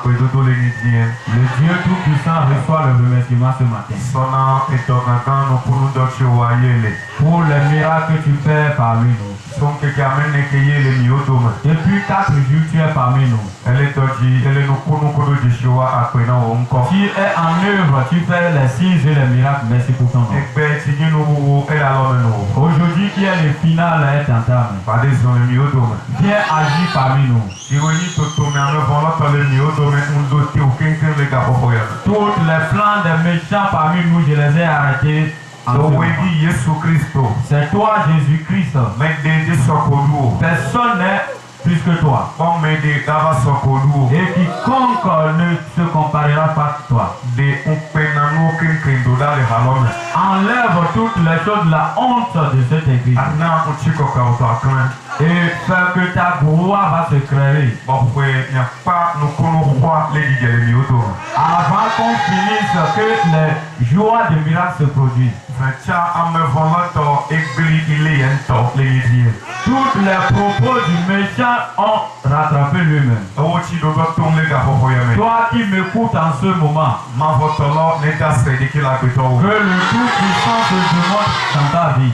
Le Dieu Tout-Puissant reçoit le remerciement ce matin. Pour les miracles que tu fais parmi nous. Depuis 4 jours, tu es parmi nous. Tu es en œuvre, tu fais les signes et les miracles. Merci pour ton nom. Aujourd'hui, qui est le final est entamé. Viens agir parmi nous. Tous les plans des méchants parmi nous, je les ai arrêtés. C'est toi, Jésus-Christ. Personne n'est plus que toi. Et quiconque ne se comparera pas à toi. Enlève toutes les choses, la honte de cette église. Et faire que ta gloire va se créer. Avant qu'on finisse, que les joies de miracles se produisent. Toutes les propos du méchant ont rattrapé lui-même. Toi qui m'écoutes en ce moment, que le Tout-Puissant te demande dans ta vie.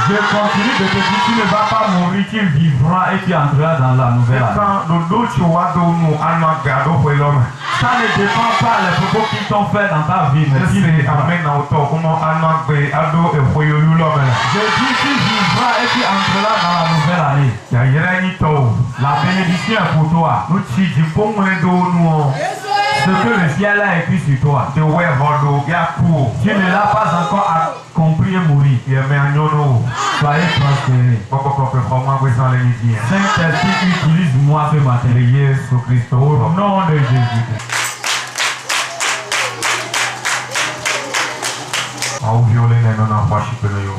Je continue de te dire, tu ne vas pas mourir, tu vivras et tu entreras dans la nouvelle année. Ça ne dépend pas des propos qui t'ont fait dans ta vie, mais tu vivras. Je dis, tu vivras et tu entreras dans la nouvelle année. La bénédiction est pour toi. Ce que le ciel a écrit sur toi. Tu ne l'as pas encore compris et mourir. Soyez prospérés. Saint-Esprit, utilise-moi ce matin. Au nom de Jésus.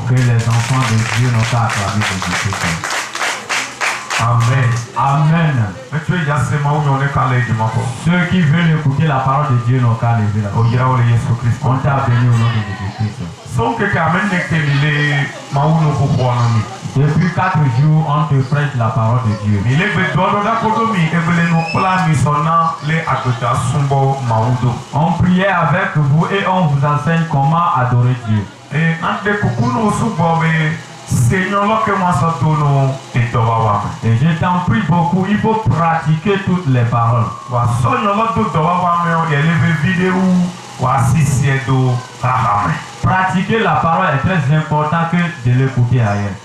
Que les enfants de Dieu n'ont pas acclamé Jésus-Christ. Amen. Amen. Ceux qui veulent écouter la parole de Dieu n'ont qu'à lever la voix. On t'a béni au nom de Jésus-Christ. Depuis 4 jours, on te prête la parole de Dieu. On priait avec vous et on vous enseigne comment adorer Dieu. Et je t'en prie beaucoup, il faut pratiquer toutes les paroles. Pratiquer la parole est très important que de l'écouter ailleurs.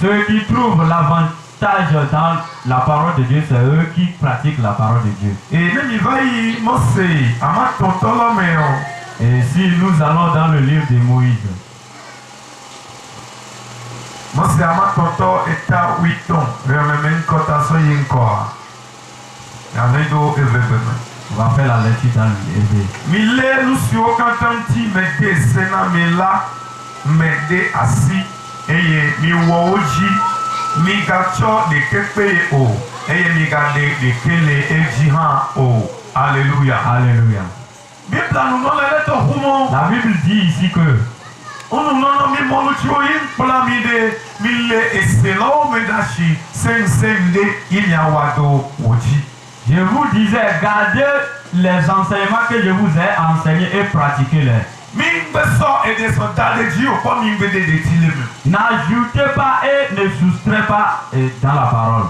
Ceux qui trouvent l'avantage dans la parole de Dieu, c'est eux qui pratiquent la parole de Dieu. Et si nous allons dans le livre de Moïse, on va faire la lecture dans Alléluia. Alléluia. La Bible dit ici que je vous disais, gardez les enseignements que je vous ai enseignés et pratiquez-les. N'ajoutez pas et ne soustrait pas dans la parole.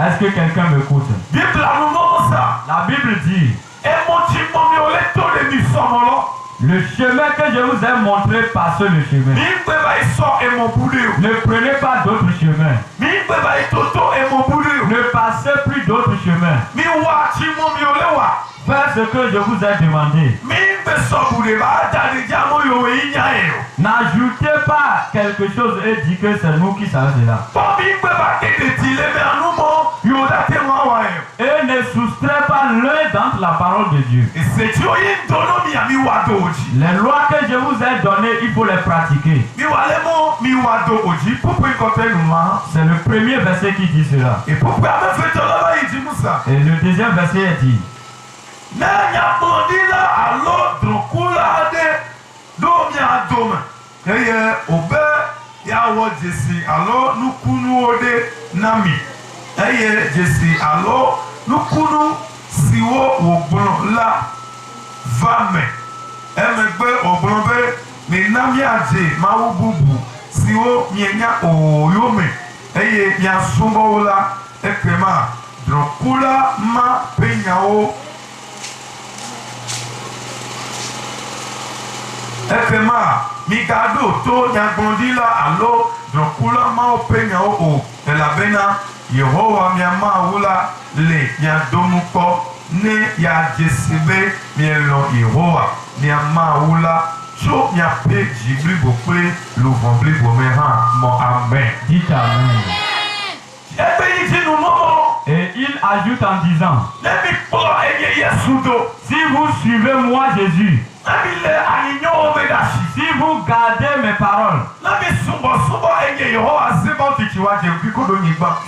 Est-ce que quelqu'un m'écoute? La Bible dit, le chemin que je vous ai montré, passez le chemin. Ne prenez pas d'autres chemins. Ne passez plus d'autres chemins. Faites ce que je vous ai demandé. N'ajoutez pas quelque chose et dites que c'est nous qui savons cela. Et ne soustrait pas l'un dans la parole de Dieu. Les lois que je vous ai données, il faut les pratiquer. C'est le premier verset qui dit cela. Et le deuxième verset dit, Eye obe ya wo Jesse alo nukunu ode nami. Eye Jesse alo nukunu siwo ogbon la vame. Emegbe ogbon be mi nami aje mawu bubu siwo mienya oyome. Eye mi asumbo la ekrema drokula ma penyao. Ekrema migado to nyagbondila alo drokula ma penyao o elabena Yehowa miama wula le nyadomuko ne ya Jesebe mielo Yehowa miama wula cho miape jibli bokwe louvambli bomeha mon amen. Dites amen. Et il ajoute en disant, si vous suivez moi Jésus, si vous gardez mes paroles,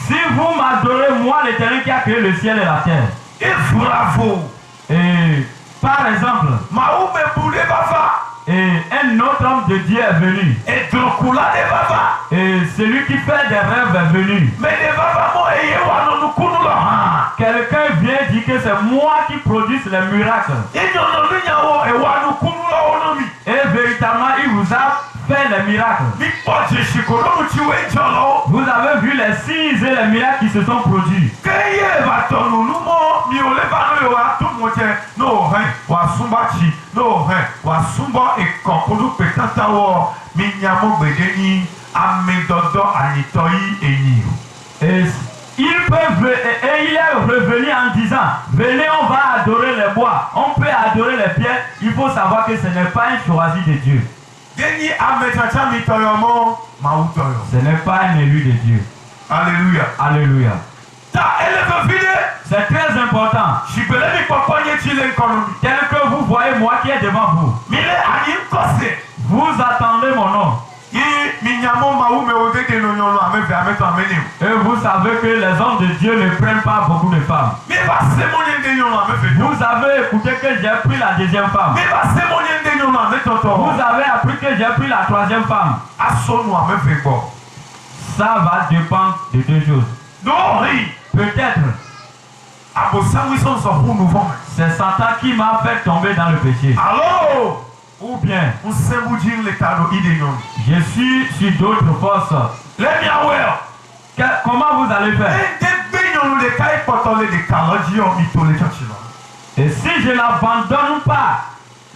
si vous m'adorez moi l'Éternel qui a créé le ciel et la terre, et par exemple, et un autre homme de Dieu est venu. Et celui qui fait des rêves est venu. Quelqu'un vient dire que c'est moi qui produis les miracles. Et véritablement, il vous a fait les miracles. Vous avez vu les signes et les miracles qui se sont produits. Et il est revenu en disant, venez, on va adorer les bois, on peut adorer les pierres. Il faut savoir que ce n'est pas un choisi de Dieu. Ce n'est pas un élu de Dieu. Alléluia. Alléluia. C'est très important. Tel que vous voyez moi qui est devant vous. Vous attendez mon nom. Et vous savez que les hommes de Dieu ne prennent pas beaucoup de femmes. Vous avez écouté que j'ai pris la deuxième femme. Vous avez appris que j'ai pris la troisième femme. Ça va dépendre de deux choses. Peut-être c'est Satan qui m'a fait tomber dans le péché. Ou bien je suis sur d'autres forces. Comment vous allez faire? Et si je n'abandonne pas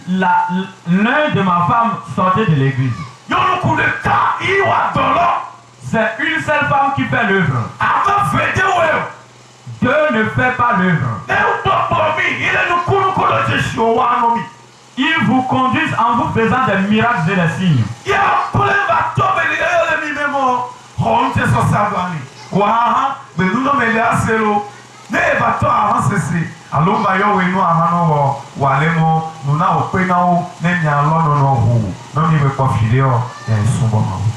l'un de ma femme sortait de l'église, c'est une seule femme qui fait l'œuvre. Dieu ne fait pas l'œuvre. Ils vous conduisent en vous faisant des miracles et des signes.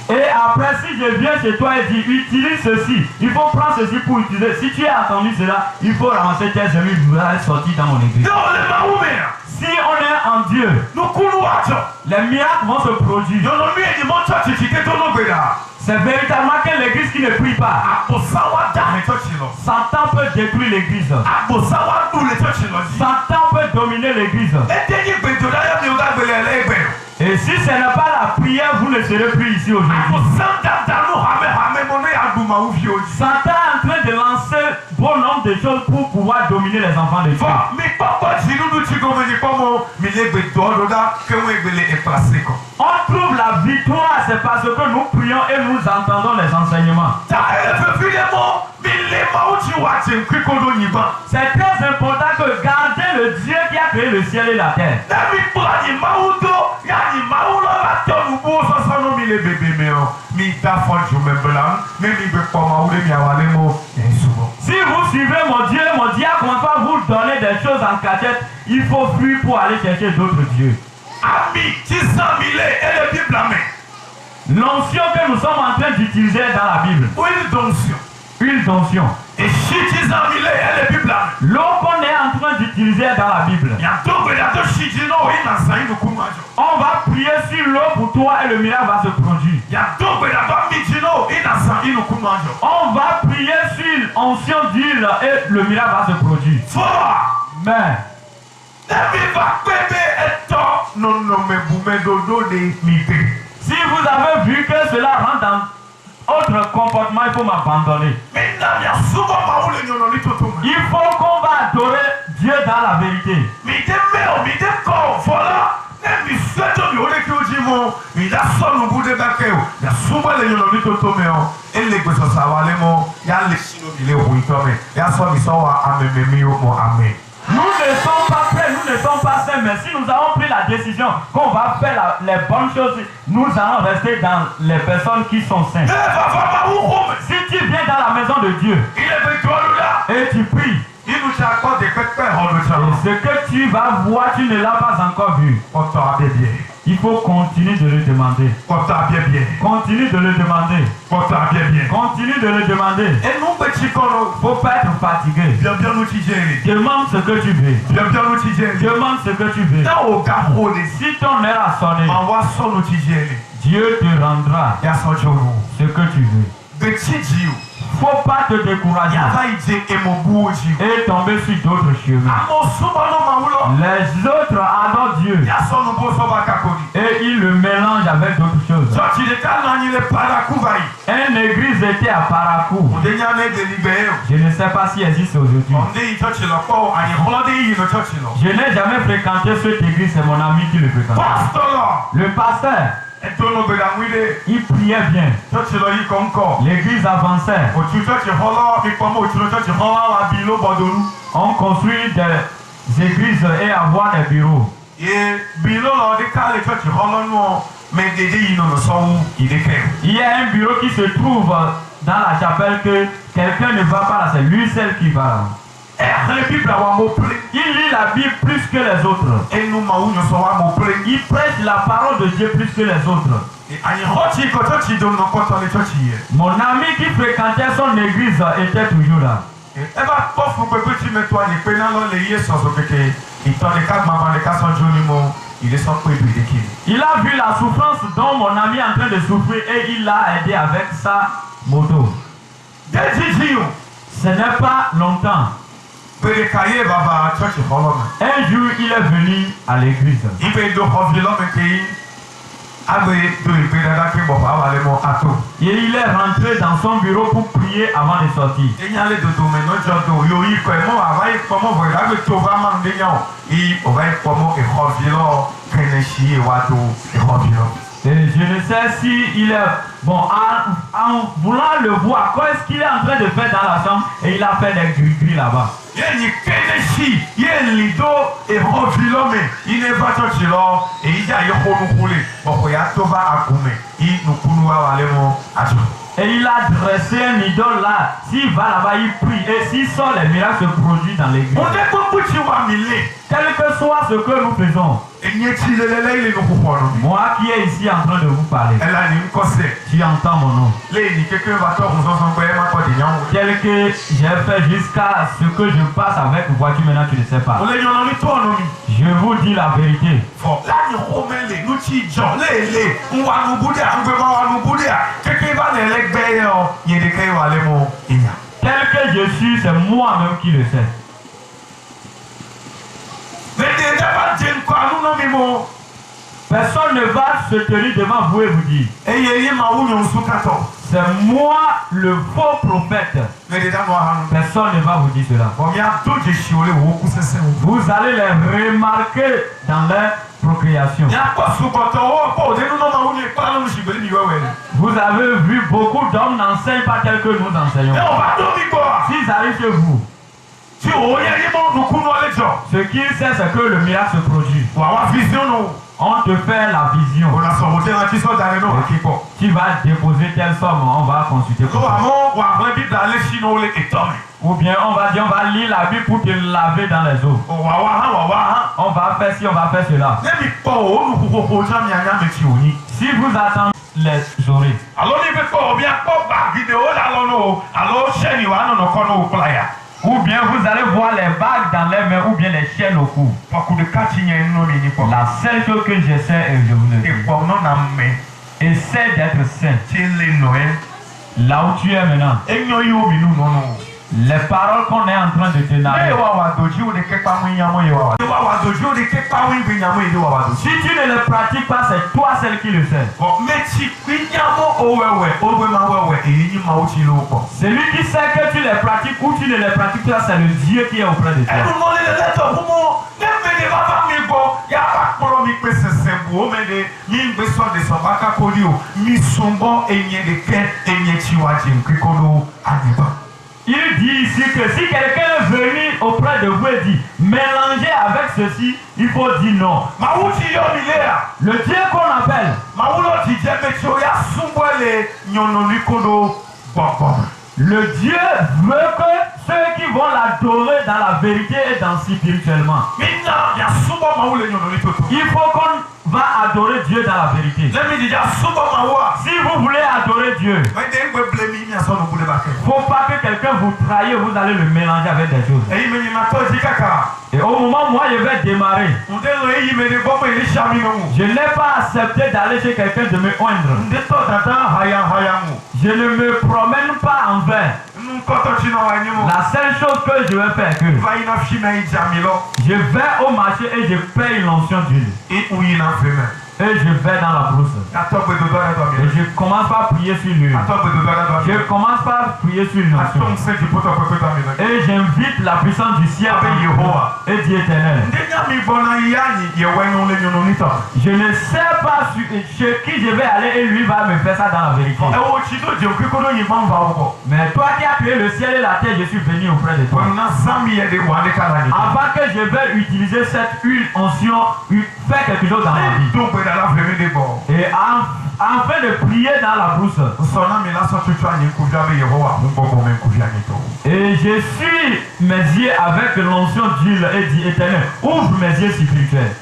Et après, si je viens chez toi et dis utilise ceci, il faut prendre ceci pour utiliser. Si tu as entendu cela, il faut ramasser tes amis, vous allez sortir dans mon église. Si on est en Dieu, les miracles vont se produire. C'est véritablement que l'église qui ne prie pas, Satan peut détruire l'église. Satan peut dominer l'église. Et si ce n'est pas la prière, vous ne serez plus ici aujourd'hui. Satan est en train de lancer bon nombre de choses pour pouvoir dominer les enfants de Dieu. On trouve la victoire, c'est parce que nous prions et nous entendons les enseignements. C'est très important que garder le Dieu qui a créé le ciel et la terre. Si vous suivez mon Dieu commence pas à vous donner des choses en cachette, il faut fuir pour aller chercher d'autres dieux. L'onction que nous sommes en train d'utiliser dans la Bible. Une donction. Et si tu as mis les Bibles, l'eau qu'on est en train d'utiliser dans la Bible, on va prier sur l'eau pour toi et le miracle va se produire. On va prier sur onction d'huile et le miracle va se produire. Mais si vous avez vu que cela rentre dans autre comportement, il faut m'abandonner. Il faut qu'on va adorer Dieu dans la vérité. Nous ne sommes pas prêts, nous ne sommes pas sains, mais si nous avons pris la décision qu'on va faire les bonnes choses, nous allons rester dans les personnes qui sont saintes. Si tu viens dans la maison de Dieu et tu pries, et ce que tu vas voir, tu ne l'as pas encore vu. Il faut continuer de le demander. Continue de le demander. Continue de le demander. Il ne faut pas être fatigué. Demande ce que tu veux. Demande ce que tu veux. Si ton heure a sonné, Dieu te rendra ce que tu veux. Faut pas te décourager et tomber sur d'autres chemins. Les autres adorent Dieu et ils le mélangent avec d'autres choses. Une église était à Parakou. Je ne sais pas si elle existe aujourd'hui. Je n'ai jamais fréquenté cette église, c'est mon ami qui le fréquente. Le pasteur, il priait bien. L'église avançait. On construit des églises et avoir des bureaux. Il y a un bureau qui se trouve dans la chapelle que quelqu'un ne va pas là, c'est lui seul qui va. Il lit la Bible plus que les autres. Il prêche la parole de Dieu plus que les autres. Mon ami qui fréquentait son église était toujours là. Il a vu la souffrance dont mon ami est en train de souffrir et il l'a aidé avec sa moto. Ce n'est pas longtemps. Un jour, il est venu à l'église. Et il est rentré dans son bureau pour prier avant de sortir. Et je ne sais si il est bon en voulant le voir. Quoi est-ce qu'il est en train de faire dans la chambre? Et il a fait des gris-gris là-bas. Et il a dressé un idole là. S'il va là-bas, il prie. Et s'il sort, les miracles se produisent dans l'église. Quel que soit ce que nous faisons. Moi qui est ici en train de vous parler. Tu entends mon nom. Tel que j'ai fait jusqu'à ce que je passe avec une voiture, maintenant tu ne sais pas. Je vous dis la vérité. Tel que je suis, c'est moi-même qui le sais. Personne ne va se tenir devant vous et vous dire c'est moi le faux prophète. Personne ne va vous dire cela. Vous allez les remarquer dans leur procréation. Vous avez vu beaucoup d'hommes n'enseignent pas tel que nous enseignons. S'ils arrivent chez vous, ce qu'il sait, c'est que le miracle se produit. On te fait la vision. Tu vas déposer telle somme, on va consulter. Ou bien on va dire, on va lire la Bible pour te laver dans les eaux. On va faire ci, on va faire cela. Si vous attendez les oreilles. Alors il veut pas bien pas vidéo là non. Alors chaîne il va non kono playa. Ou bien vous allez voir les bagues dans les mains ou bien les chaînes au cou. La seule chose que j'essaie, et je vous le dis, essaie d'être saint. Là où tu es maintenant, les paroles qu'on est en train de te narrer. Si tu ne les pratiques pas, c'est toi celle qui le sait. Celui qui sait que tu les pratiques ou tu ne les pratiques pas, c'est le Dieu qui est auprès de toi. Il dit ici que si quelqu'un est venu auprès de vous et dit mélangez avec ceci, il faut dire non. Le Dieu qu'on appelle, le Dieu veut que ceux qui vont l'adorer dans la vérité et dans spirituellement. Il faut qu'on va adorer Dieu dans la vérité. Si vous voulez adorer Dieu, il ne faut pas que quelqu'un vous trahisse, vous allez le mélanger avec des choses. Et au moment où moi je vais démarrer, je n'ai pas accepté d'aller chez quelqu'un de me oindre. Je ne me promène pas en vain. La seule chose que je vais faire, que je vais au marché et je paye l'onction d'huile. Et je vais dans la brousse. Et je commence par prier sur l'huile. Je commence par prier sur l'onction. Et j'invite la puissance du ciel et du éternel. Je ne sais pas chez qui je vais aller et lui va me faire ça dans la vérité. Mais toi qui as créé le ciel et la terre, je suis venu auprès de toi. Avant que je vais utiliser cette huile onction, faire quelque chose dans ma vie. Et afin de prier dans la brousse. Et je suis mes yeux avec l'onction d'huile et dit éternel, ouvre mes yeux spirituels.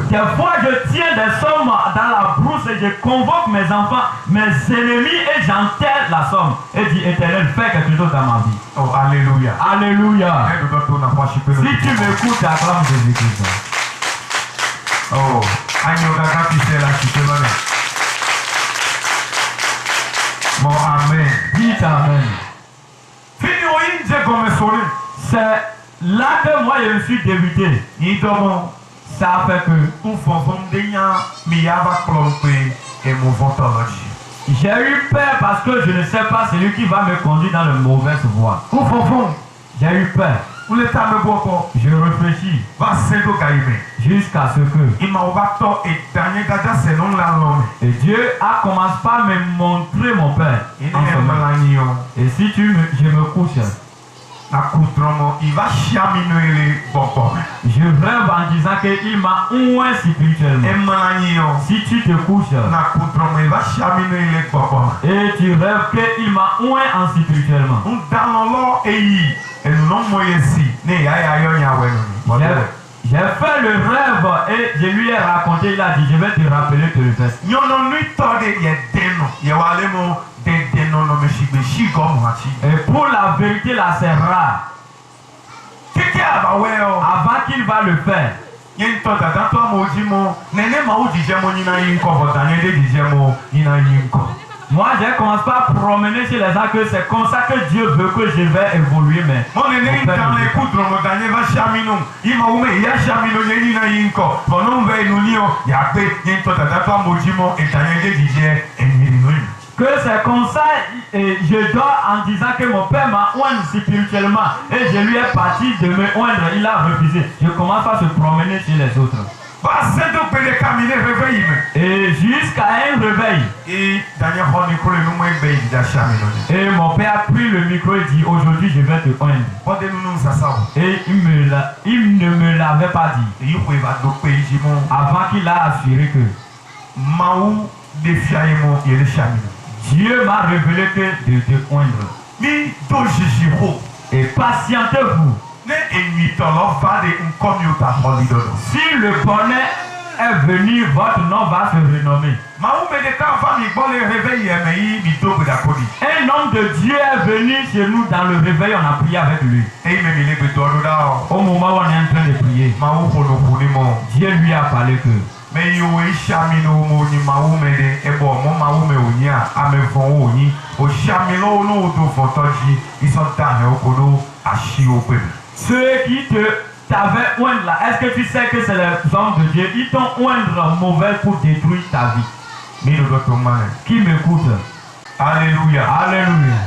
Des fois je tiens des sommes dans la brousse et je convoque mes enfants, mes ennemis et j'enterre la somme. Et dit éternel, fais quelque chose dans ma vie. Oh, alléluia. Alléluia. Si tu m'écoutes, acclame Jésus-Christ. Oh, bon, amen. Dites amen. C'est là que moi je me suis débuté. Ça fait que j'ai eu peur parce que je ne sais pas celui qui va me conduire dans le mauvais voie. J'ai eu peur. Je réfléchis jusqu'à ce que et Dieu a commencé par me montrer mon père. Et si je me couche, je rêve en disant qu'il m'a oint spirituellement. Si tu te couches et tu rêves qu'il m'a oint en spirituellement. J'ai fait le rêve et je lui ai raconté, il a dit, je vais te rappeler que le fait. Et pour la vérité là, c'est rare. Avant qu'il va le faire. Moi, j'ai commencé par promener chez les gens que c'est comme ça que Dieu veut que je vais évoluer. Mais que c'est comme ça, et je dors en disant que mon père m'a oint spirituellement et je lui ai parti de me oindre, il a refusé. Je commence à se promener chez les autres. Et jusqu'à un réveil. Et mon père a pris le micro et dit aujourd'hui je vais te oindre. Et il ne me l'avait pas dit. Avant qu'il a assuré que Dieu m'a révélé que de te oindre. Et patientez-vous. Si le bonheur est venu, votre nom va se renommer. Un homme de Dieu est venu chez nous dans le réveil, on a prié avec lui. Au moment où on est en train de prier, Dieu lui a parlé que ceux qui t'avaient oindre là, est-ce que tu sais que c'est les hommes de Dieu? Ils t'ont oindre mauvais pour détruire ta vie. Qui m'écoute? Alléluia. Alléluia.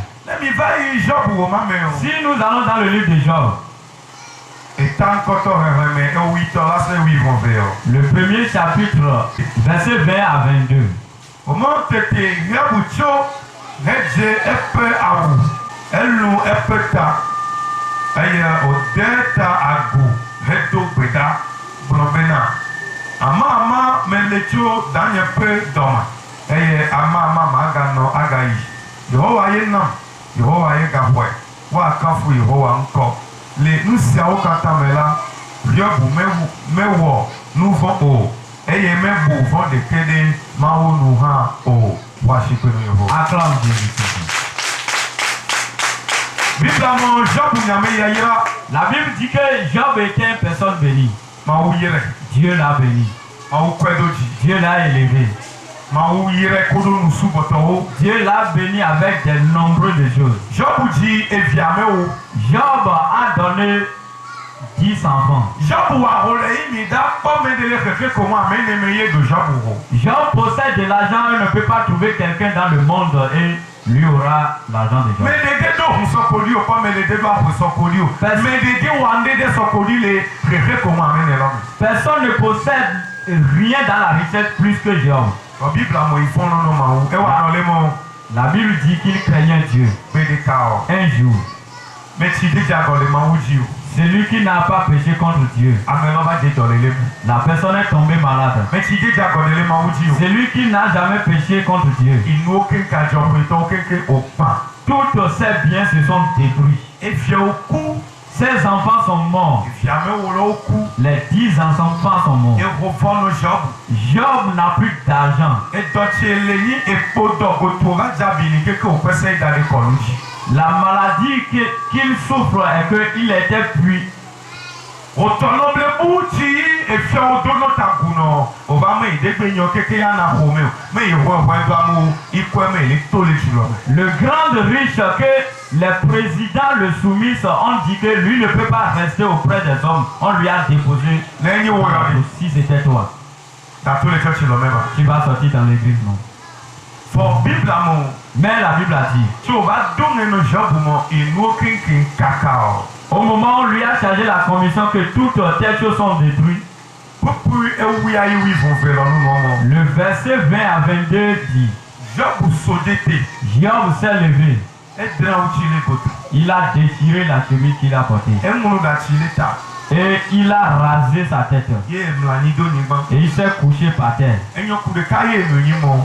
Si Si nous allons dans le livre de Job, le premier chapitre, verset 20 à 22. Ama melecho danye pe doma. Ama magano agayi. Yehowa ye nam, Yehowa ye gahwe. Wa kafu Yehowa nko. Le nusiawo kata mela, Yobu mewo nuvon o. Mebu von de kede mawo nuha o. Worship Yehowa. Acclame Jésus. La Bible dit que Job était une personne bénie. Dieu l'a béni. Dieu l'a élevé. Dieu l'a béni avec de nombreuses choses. Job a donné 10 enfants. Job possède de l'argent, il ne peut pas trouver quelqu'un dans le monde et lui aura l'argent de Job. Personne ne possède rien dans la richesse plus que Job. La Bible dit qu'il craignait Dieu. Un jour, celui qui n'a pas péché contre Dieu, la personne est tombée malade. Celui qui n'a jamais péché contre Dieu, tous ses biens se sont détruits. Ses enfants sont morts. Les 10 enfants sont morts. Job n'a plus d'argent. La maladie qu'il souffre est qu'il était puis. Le grand riche que les présidents le soumettent ont dit que lui ne peut pas rester auprès des hommes. On lui a déposé. Si c'était toi, tu vas sortir dans l'église, non? Mais la Bible a dit, au moment où on lui a chargé la commission que toutes telles choses sont détruites, le verset 20 à 22 dit, Job s'est levé. Il a déchiré la chemise qu'il a portée. Et il a rasé sa tête. Et il s'est couché par terre.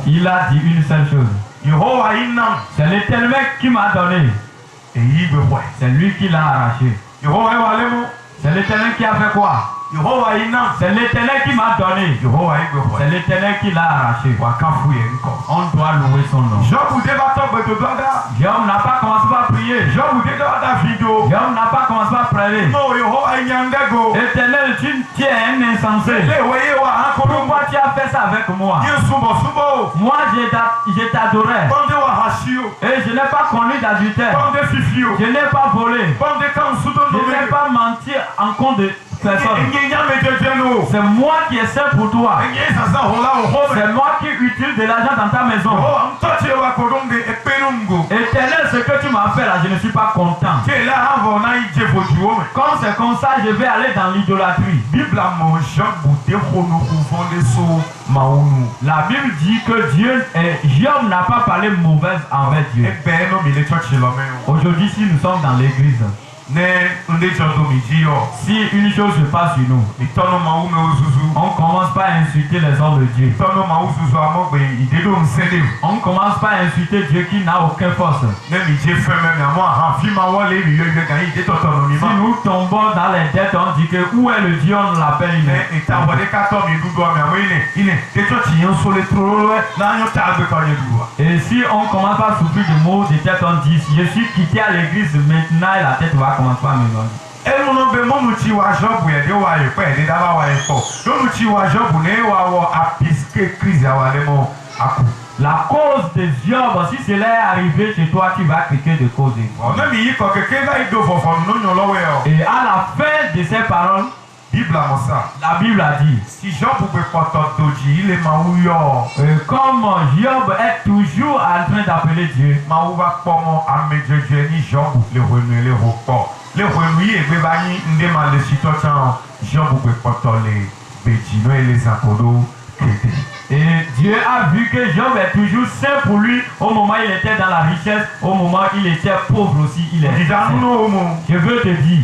Il a dit une seule chose. C'est l'Éternel qui m'a donné. C'est lui qui l'a arraché. C'est l'Éternel qui a fait quoi? C'est l'Éternel qui m'a donné. C'est l'Éternel qui l'a arraché. On doit louer son nom. Job n'a pas commencé par prier. Job n'a pas commencé par prier. Éternel, tu es un insensé. Pourquoi tu as fait ça avec moi? Moi, je t'adorais. Et je n'ai pas connu d'adultère. Je n'ai pas volé. Je n'ai pas menti en compte de personne. C'est moi qui essaie pour toi. C'est moi qui utilise de l'argent dans ta maison. Éternel, ce que tu m'as fait là, je ne suis pas content. Comme c'est comme ça, je vais aller dans l'idolâtrie. La Bible dit que Dieu Job n'a pas parlé mauvaise envers Dieu. Aujourd'hui, si nous sommes dans l'église, Si une chose se passe sur nous, on ne commence pas à insulter les hommes de Dieu. On ne commence pas à insulter Dieu qui n'a aucune force. Si nous tombons dans les dettes, on dit que où est le Dieu, on l'appelle il est. Et si on commence pas à souffrir de maux de tête, on dit je suis quitté à l'église maintenant et la tête va commencer à me donner. La cause des Job, si cela est arrivé chez toi, tu vas cliquer de cause. Et à la fin de ces paroles, la Bible a dit, comme Job est toujours en train d'appeler Dieu, et Dieu a vu que Job est toujours saint pour lui au moment où il était dans la richesse, au moment où il était pauvre aussi, il est saint. Je veux te dire,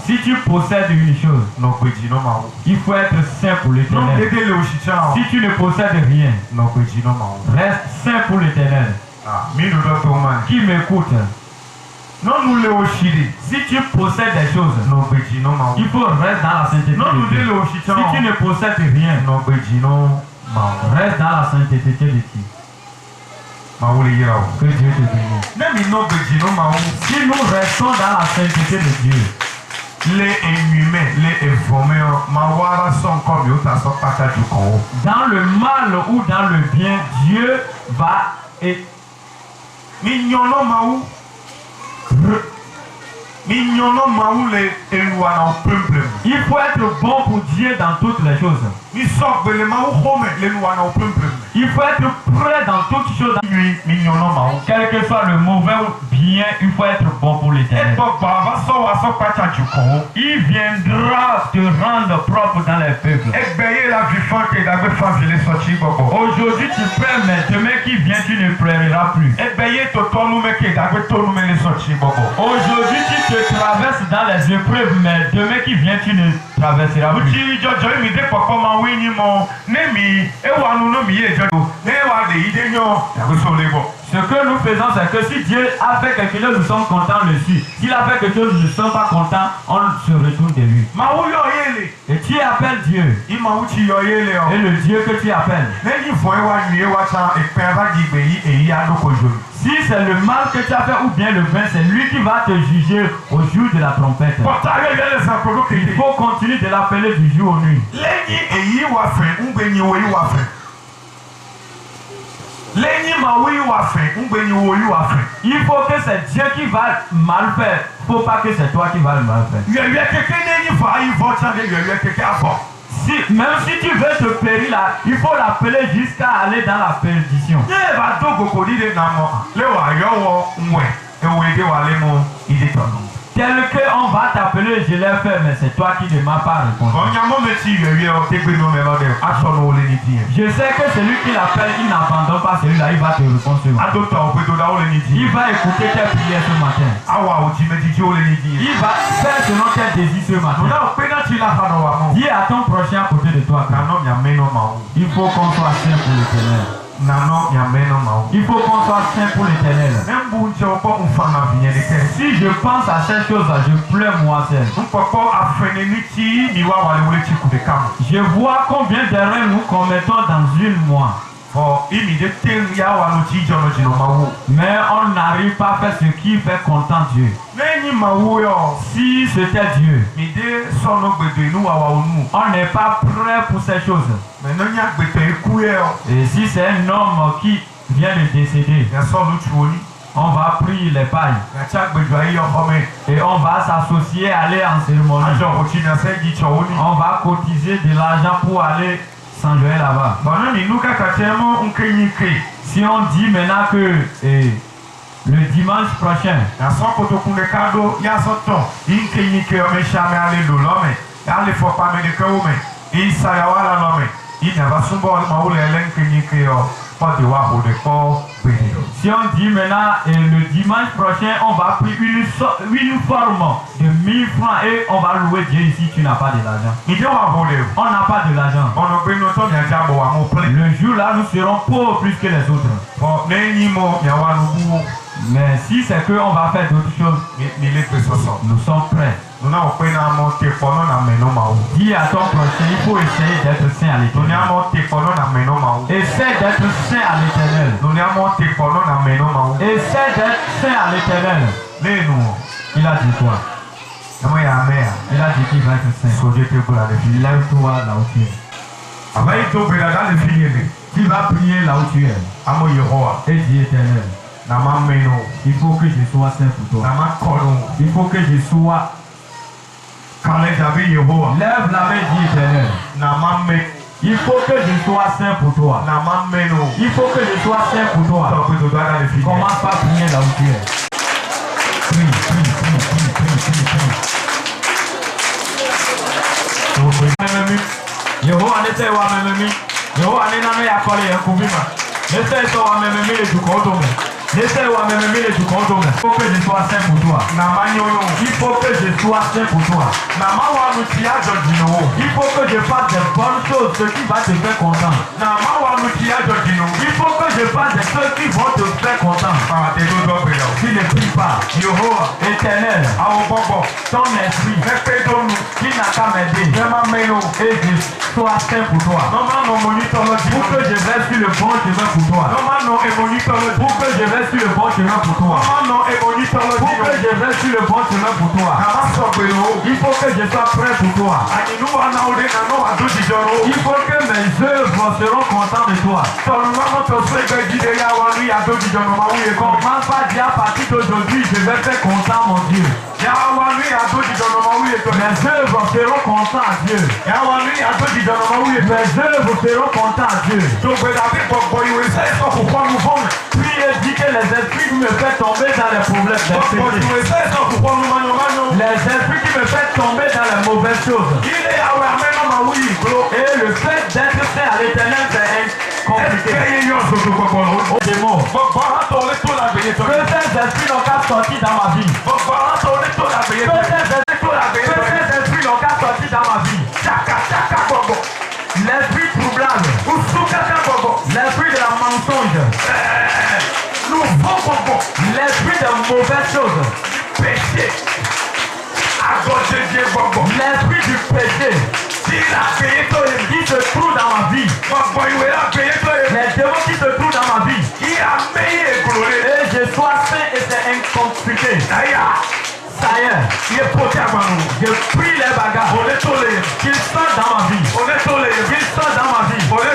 si tu possèdes une chose, il faut être saint pour l'Éternel. Si tu ne possèdes rien, reste saint pour l'Éternel. Qui m'écoute? Si tu possèdes des choses, il faut rester dans la sainteté de Dieu. Si tu ne possèdes rien, reste dans la sainteté de Dieu. Que Dieu te bénisse. Si nous restons dans la sainteté de Dieu, dans le mal ou dans le bien, Dieu va et il faut être bon pour Dieu dans toutes les choses. Il faut être prêt dans toutes choses. Quel que soit le mauvais ou bien, il faut être bon pour l'Éternel. Il viendra te rendre propre dans les peuples. Aujourd'hui tu prêts, mais demain qui vient tu ne prêteras plus. Aujourd'hui tu te traverses dans les épreuves, mais demain qui vient tu ne traverseras plus. Ce que nous faisons, c'est que si Dieu a fait quelque chose, nous sommes contents dessus. S'il a fait quelque chose, nous ne sommes pas contents, on se retourne de lui. Et tu appelles Dieu. Et le Dieu que tu appelles. Si c'est le mal que tu as fait ou bien le bien, c'est lui qui va te juger au jour de la trompette. Il faut continuer de l'appeler du jour au nuit. Il faut que c'est Dieu qui va mal faire. Il ne faut pas que c'est toi qui vas le mal faire. Même si tu veux te périr là, il faut l'appeler jusqu'à aller dans la perdition. Tel qu'on va t'appeler, je l'ai fait, mais c'est toi qui ne m'as pas répondu. Je sais que celui qui l'appelle, il n'abandonne pas celui-là, il va te répondre ce matin. Il va écouter tes prières ce matin. Il va faire selon tes désirs ce matin. Dis à ton prochain à côté de toi. Il faut qu'on soit saint pour l'Éternel. Il faut qu'on soit saint pour l'Éternel. Si je pense à cette chose-là, je pleure moi seul. Je vois combien d'erreurs nous commettons dans une mois. Mais on n'arrive pas à faire ce qui fait content Dieu. Si c'était Dieu, on n'est pas prêt pour ces choses. Et si c'est un homme qui vient de décéder, on va prier les pailles. Et on va s'associer, aller en cérémonie. On va cotiser de l'argent pour aller s'enjoyer là-bas. Si on dit maintenant que le dimanche prochain, Si on dit maintenant, et le dimanche prochain, on va prendre une forme de 1000 francs et on va louer Dieu ici, tu n'as pas de l'argent. On n'a pas de l'argent. Le jour-là, nous serons pauvres plus que les autres. Mais si c'est qu'on va faire d'autres choses, nous sommes prêts. Dis à ton prochain, il faut essayer d'être saint à l'éternel. Essaie d'être saint à l'éternel. Essaie d'être saint à l'éternel. Il a dit quoi? Il a dit qu'il va être saint. Lève-toi là où tu es. Tu vas prier là où tu es. Et dis éternel. Il faut que je sois saint pour toi. Il faut que je sois. Lève la main, dis éternel. Il faut que je sois saint pour toi. Il faut que je sois saint pour toi. Commence par prier là où tu es. Prie, prie, prie, prie, prie, prie, prie. Yehowa n'était wa mememi. Yehowa n'ename ya kole ya kubima. N'était so wa mememi le du kodome. N'était wa mememi le du kodome. Il faut que je sois saint pour toi. Il faut que je sois saint pour toi. Il faut que je fasse des bonnes choses, ce qui va te faire content. Il faut que je fasse des choses qui vont te faire content. Tu ne pries pas. Éternel, ton esprit qui n'a qu'à m'aider et je sois saint pour toi. Pour que je vais sur le bon chemin pour toi. Pour que je vais sur le bon chemin pour toi. Pour que je vais sur le bon chemin pour toi. Il faut que je sois prêt pour toi. Il faut que mes œuvres seront contents de toi. Commence pas dire à partir d'aujourd'hui, je vais faire content mon Dieu. Mes œuvres seront contents à Dieu. Mes œuvres seront contents à Dieu. Puis il dit que les esprits qui me font tomber dans les problèmes, les esprits qui me font tomber dans les mauvaises choses. Et le fait d'être saint à l'éternel, c'est compliqué. Des mots. Que ces esprits n'ont qu'à sortir dans ma vie. Que ces esprits n'ont qu'à sortir dans ma vie. L'esprit troublable. L'esprit de la mensonge. L'esprit de mauvaises choses. L'esprit du péché qui se trouve dans ma vie. Les démons qui se trouvent dans ma vie. Et je sois saint et c'est incompliqué. Ça y est. Je prie les bagarres. Qu'ils sortent dans ma vie. Qu'ils sortent dans ma vie. Qu'ils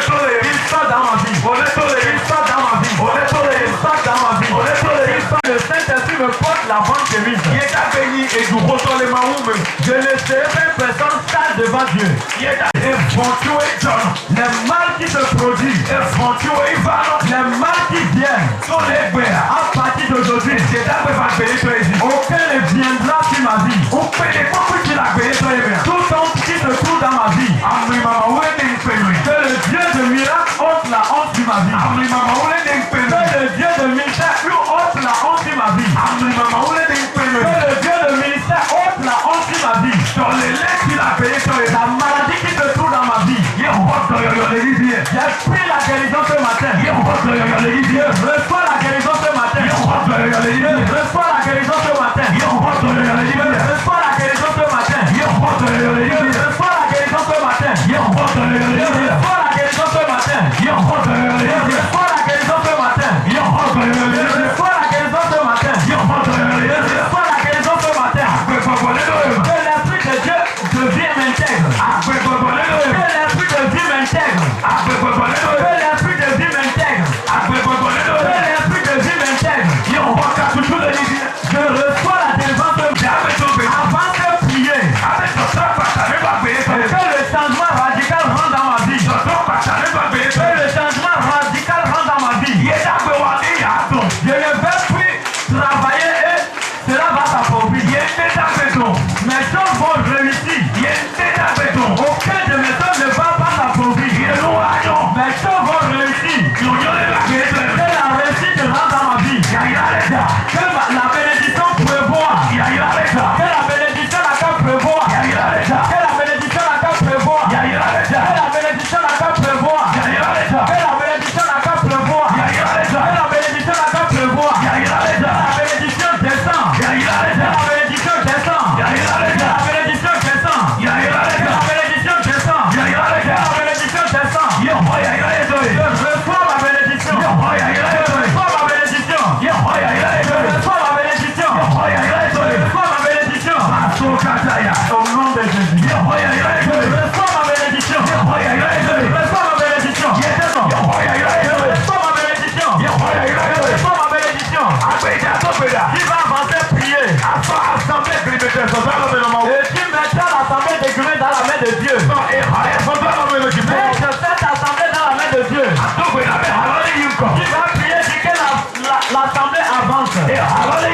sortent dans ma vie. Qu'ils sortent dans ma vie. Qu'ils sortent dans ma vie. Le Saint-Esprit me porte la bonne chemise. Je ne serai pas personne sale devant Dieu. Les mal qui se produisent, les mal qui viennent, à partir d'aujourd'hui, aucun ne viendra sur ma vie. Tout homme qui se trouve dans ma vie, que le Dieu de miracle ôte la honte sur ma vie. Que le Dieu de ministère ôte la honte sur ma vie. Que le Dieu de ministère ôte la honte sur ma vie. La maladie qui se trouve dans ma vie. J'ai pris la guérison ce matin. Reçois la guérison ce matin. Reçois la guérison ce matin. Reçois la guérison ce matin. Reçois la guérison ce matin. Reçois la guérison ce matin. Reçois la guérison ce matin. Reçois la guérison ce matin. Reçois la guérison ce matin. Que l'esprit de Dieu devienne intègre. Que l'esprit de Dieu m'intègre. Que l'esprit de Dieu m'intègre. Que l'esprit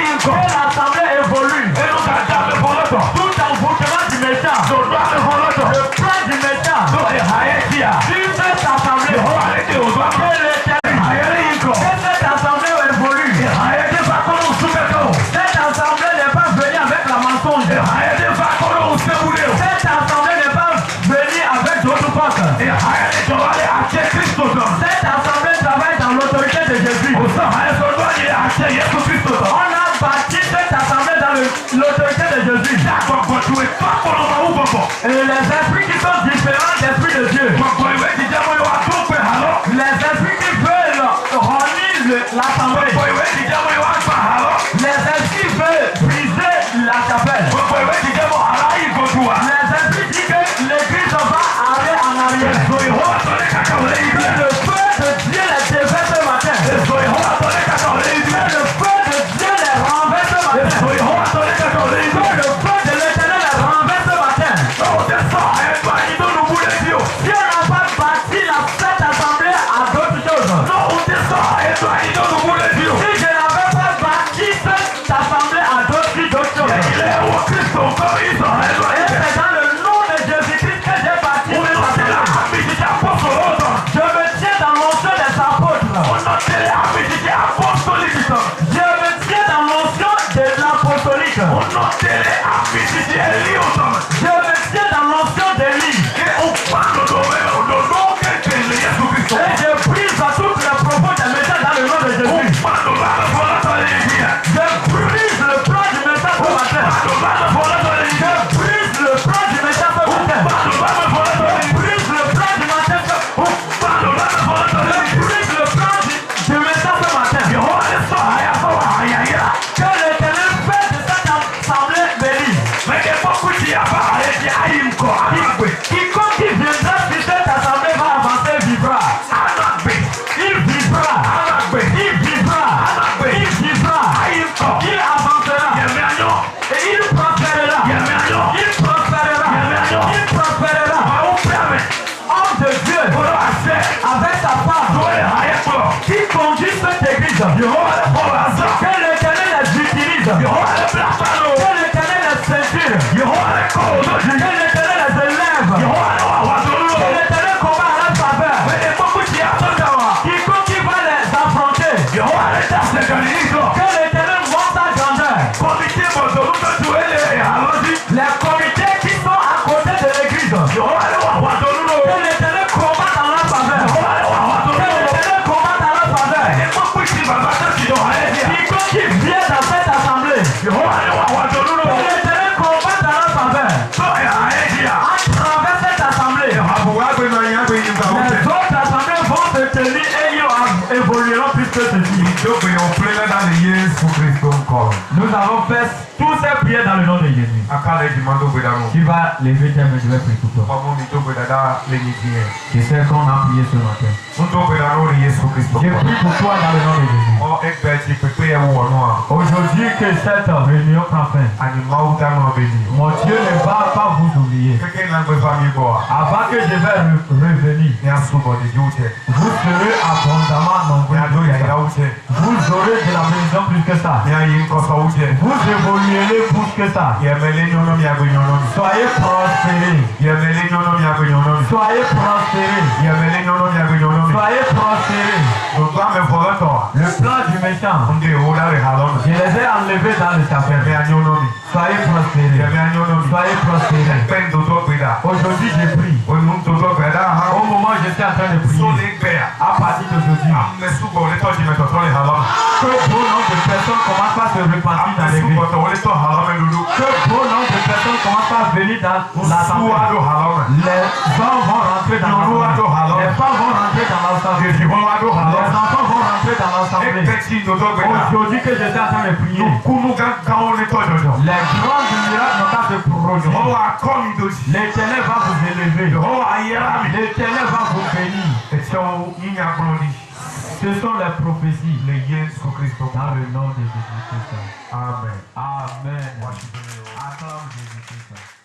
yinko. Que l'assemblée évolue. Enu ka dame foloto. Tout envoûtement du méchant. Do dame foloto. Le plan du méchant. Do hayetia. Sur cette assemblée. Yehowa lete ozama. Que l'éternel. Hayere yinko. Que cette assemblée évolue. Hayete fakolo usumeko. Cette assemblée n'est pas venue avec la mensonge. Hayete fakolo usebuleo. Cette assemblée n'est pas venue avec d'autres forces. Hayete jowale ache Kristo don. Cette assemblée travaille dans l'autorité de Jésus. Osa hayeso doye ache Yesu Kristo don. On a bâti cette assemblée dans l'autorité de Jésus. Et les esprits qui sont différents des esprits de Dieu. Les esprits qui veulent renier l'assemblée. Les esprits qui veulent briser la chapelle. Les esprits disent que l'église va aller en arrière. Le feu de Dieu les déverse ce matin. Le feu de Dieu les renverse ce matin. Le feu de l'Éternel les renverse ce matin. Si on n'a pas bâti cette assemblée à d'autres choses. Si je n'avais pas bâti cette assemblée à d'autres choses. Et c'est dans le nom de Jésus-Christ que j'ai bâti cette assemblée. Je me tiens dans l'onction des apôtres. Je me tiens dans l'onction de l'apostolique. Je me tiens dans l'onction d'Élie. Et je brise à toutes les propos des méchants dans le nom de Jésus. Je brise le plan du méchant ce matin. Je brise le plan du méchant ce matin. Je brise le plan du matin. Je brise le plan du méchant ce matin. Que l'Éternel fait de cette assemblée bénie. Quiconque qui viendra sur cette assemblée va avancer, vivra. Il vivra. Il vivra. Il vivra. Il avancera. Et il prospérera. Il prospérera. Il prospérera. Homme de Dieu, avec sa femme, qui conduit cette église, que l'Éternel les utilise, que l'Éternel les ceinture, que l'Éternel les élève, que l'Éternel combat à leur faveur. Quiconque qui va les affronter, que l'Éternel monte sa grandeur. Les comités qui sont à côté de l'église, que l'Éternel combat dans leur faveur. Que l'Éternel combat dans leur faveur. Quiconque qui vient dans cette assemblée, que l'Éternel combat dans leur faveur. À travers cette assemblée, les autres assemblées vont se tenir et ils évolueront plus que ceci. Nous avons fait tous ces prières dans le nom de Jésus. Tu vas lever tes mains, je vais prier pour toi. Je sais qu'on a prié ce matin. Je prie pour toi dans le nom de Jésus. Aujourd'hui que cette réunion prend fin. Mon Dieu ne va pas vous oublier. Avant que je vais revenir, vous serez abondamment nombreux. Vous aurez de la maison plus que ça. Vous évoluerez plus que ça. Soyez prospérés. Soyez prospérés. Soyez prospérés. Le plan du méchant, je les ai enlevés dans le chapelle. Soyez prospérés. Soyez prospérés. Aujourd'hui, je prie. Au moment où je suis en train de prier, à partir d'aujourd'hui, que bon nombre de personnes commencent par se repentir dans l'église. Que bon nombre de personnes commencent par venir dans l'assemblée. Les hommes vont rentrer dans l'assemblée. Les femmes vont rentrer dans l'assemblée. Les enfants vont rentrer dans l'assemblée. Aujourd'hui que je suis en train de prier, les grands miracles n'ont qu'à se produire. L'Éternel va vous élever. L'Éternel va vous bénir. Ce sont les prophéties dans le nom de Jésus-Christ. Amen. Amen. Acclame Jésus-Christ.